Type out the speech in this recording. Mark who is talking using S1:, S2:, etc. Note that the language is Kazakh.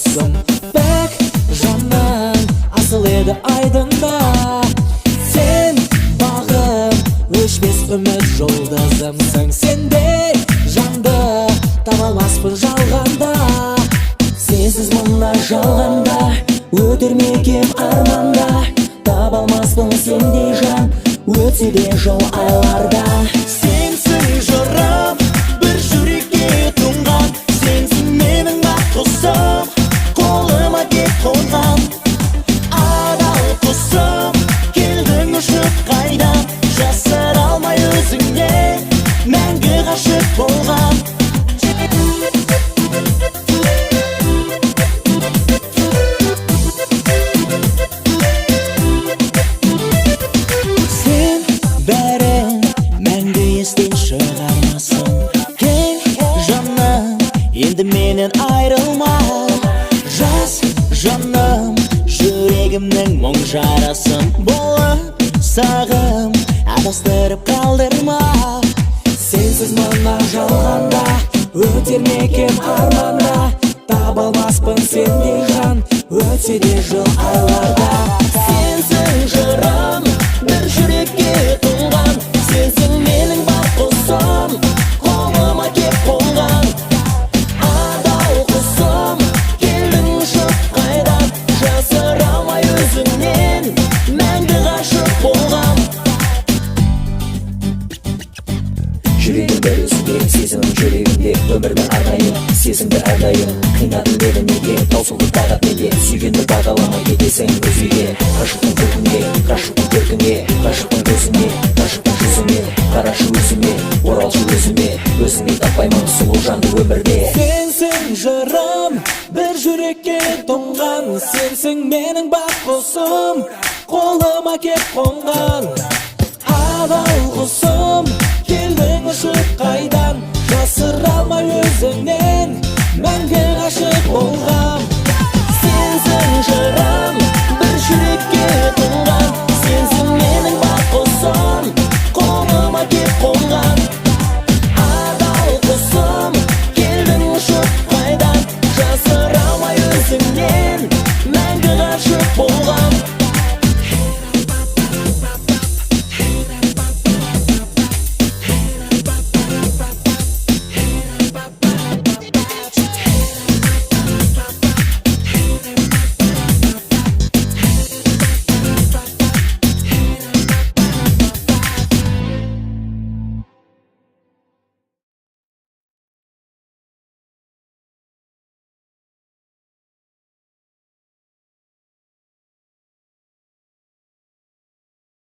S1: досым. Бәк жаның асыл еді айдында, сен бағым өшпес үміт жұлдызымсың. Сендей жанды таба алмаспын жалғанда, сенсіз мына жалғанда өтер ме екем арманда. Таба алмаспын сендей жан, өтсе де жол айларда. Сенсің жырым, бір жүрекке тұнған, сенсің менің бақ құсым, қолыма кеп қонған. Адал құсым, келдің ұшып қайдан, жасыра алмай өзіңнен, мәңгі ғашық болған. Сен бәрін мәңгі естен шығармасын. Кең жаным, енді менен айрылма. Жас жаным, жүрегімнің мұң жарасын. Болып сағым, адастырып қалдырма. Сенсіз мына жалғанда өтер ме екем арманда. Таба алмаспын сендей жан, өтсе де жыл айларда. Сенсің жырым, бір жүрекке толған, сенсің менің бар құсым, қолыма кеп қонған. Адал құсым, келдің ұшып қайдан, жасыра алмай өзіңнен, мәңгі ғашық болған. Жүрегімді өзіңде, сезімім жүрегімде, өмірдің арнайы, сезімді әрдайым. Қинадың бері неге, таусылды тағат неге, сүйгенді бағаламай кетесің өзіңе. Ғашықтың күлкіңе, ғашықтың көркіңе, ғашықтың көзіңе, ғашықтың жүзіңе, қарашы өзіме, оралшы өзіме, өзіңе таппаймын сұлу жанды өмірде. Сенсің жырым, бір жүрекке тұнған, сенсің менің бақ құсым, қолыма кеп қонған. Адал құсым, келдің ұшып қайдан, жасыра алмай өзіңнен, мәңгі ғашық болған.